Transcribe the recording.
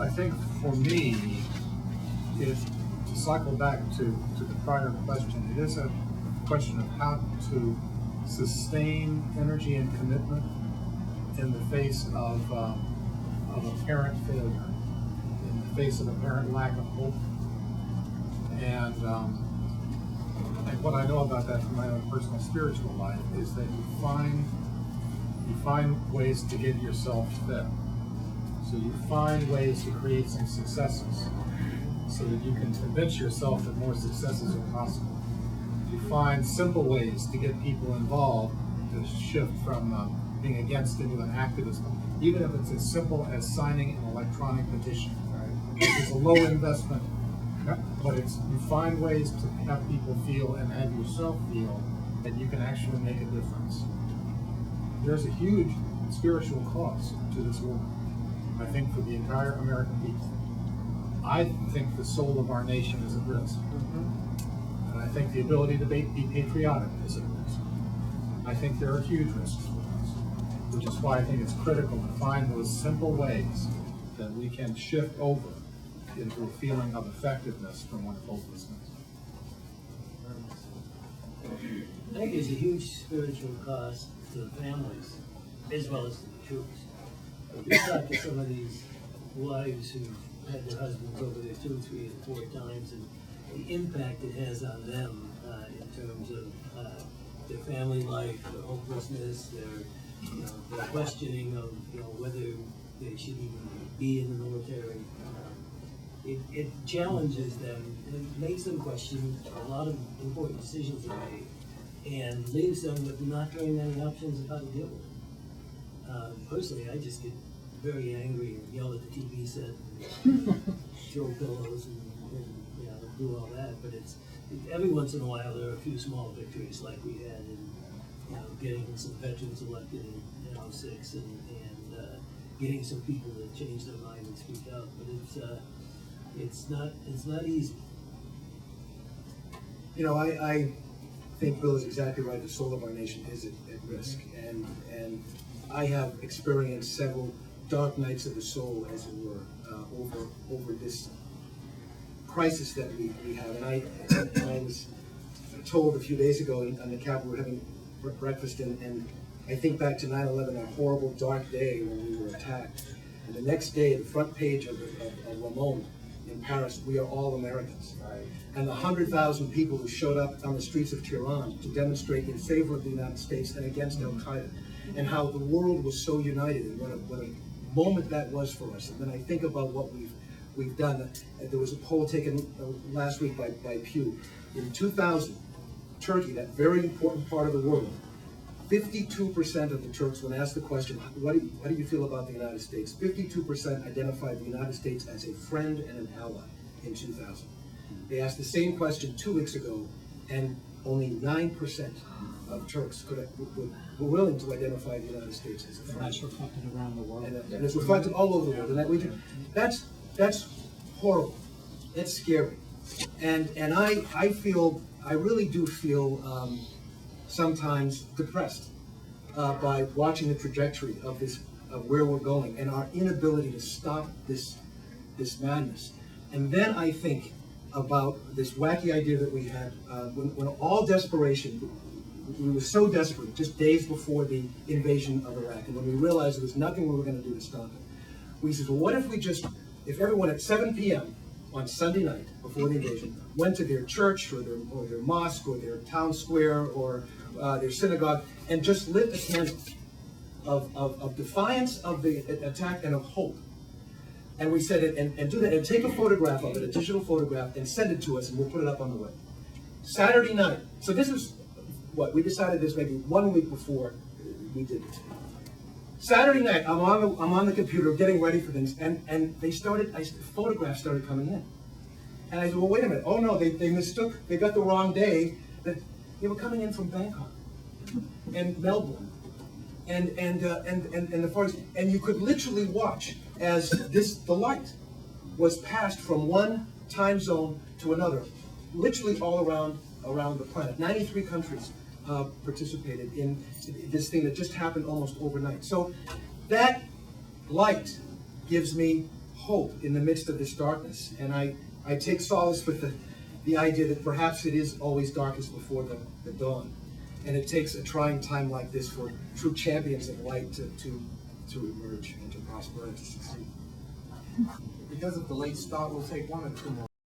I think for me, if to cycle back to the prior question, it is a question of how to sustain energy and commitment in the face of apparent failure, in the face of apparent lack of hope. And what I know about that from my own personal spiritual life is that you find ways to get yourself fed. So you find ways to create some successes so that you can convince yourself that more successes are possible. You find simple ways to get people involved to shift from being against into an activism, even if it's as simple as signing an electronic petition. Right? It's a low investment, but you find ways to have people feel and have yourself feel that you can actually make a difference. There's a huge spiritual cost to this war, I think, for the entire American people. I think the soul of our nation is at risk. And I think the ability to be patriotic is at risk. I think there are huge risks for us, which is why I think it's critical to find those simple ways that we can shift over into a feeling of effectiveness from one of hopelessness. I think there's a huge spiritual cost to the families as well as to the troops. We talked to some of these wives who had their husbands over there 2, 3, and 4 times, and the impact it has on them in terms of their family life, their hopelessness, their questioning of whether they should even be in the military. It challenges them and makes them question a lot of important decisions they make, and leaves them with not very many options of how to deal with it. Personally, I just get very angry and yell at the TV set and throw pillows and do all that. But it's every once in a while there are a few small victories like we had in getting some veterans elected in 2006 and getting some people to change their mind and speak out. But it's not easy. I think Bill is exactly right. The soul of our nation is at risk, and I have experienced several dark nights of the soul, as it were, over this crisis that we have. And I was told a few days ago on the Capitol, we were having breakfast, and I think back to 9/11, a horrible dark day when we were attacked. And the next day, the front page of Le Monde in Paris, we are all Americans. Right. And the 100,000 people who showed up on the streets of Tehran to demonstrate in favor of the United States and against Al-Qaeda, and how the world was so united, and what a moment that was for us. And then I think about what we've done. There was a poll taken last week by Pew. In 2000, Turkey, that very important part of the world, 52% of the Turks, when asked the question, how do you feel about the United States? 52% identified the United States as a friend and an ally in 2000. They asked the same question 2 weeks ago, and only 9% of Turks were willing to identify the United States as a friend. And that's reflected around the world. And it's reflected all over the world. And that region. That's horrible. It's scary. And I really do feel sometimes depressed by watching the trajectory of where we're going and our inability to stop this madness. And then I think about this wacky idea that we had when all desperation, we were so desperate just days before the invasion of Iraq, and when we realized there was nothing we were going to do to stop it, we said, well, what if everyone at 7 p.m. on Sunday night before the invasion went to their church or their mosque or their town square or their synagogue and just lit a candle of defiance of the attack and of hope. And we said it, and do that, and take a photograph of it, a digital photograph, and send it to us, and we'll put it up on the web. Saturday night. So this is we decided this maybe 1 week before we did this. Saturday night, I'm on the computer getting ready for things, and photographs started coming in. And I said, well, wait a minute. Oh no, they mistook, they got the wrong day. That they were coming in from Bangkok and Melbourne. And the photos, and you could literally watch as the light was passed from one time zone to another, literally all around the planet. 93 countries participated in this thing that just happened almost overnight. So that light gives me hope in the midst of this darkness. And I take solace with the idea that perhaps it is always darkest before the dawn. And it takes a trying time like this for true champions of light to emerge and to prosper and to succeed. Because of the late start, we'll take one or two more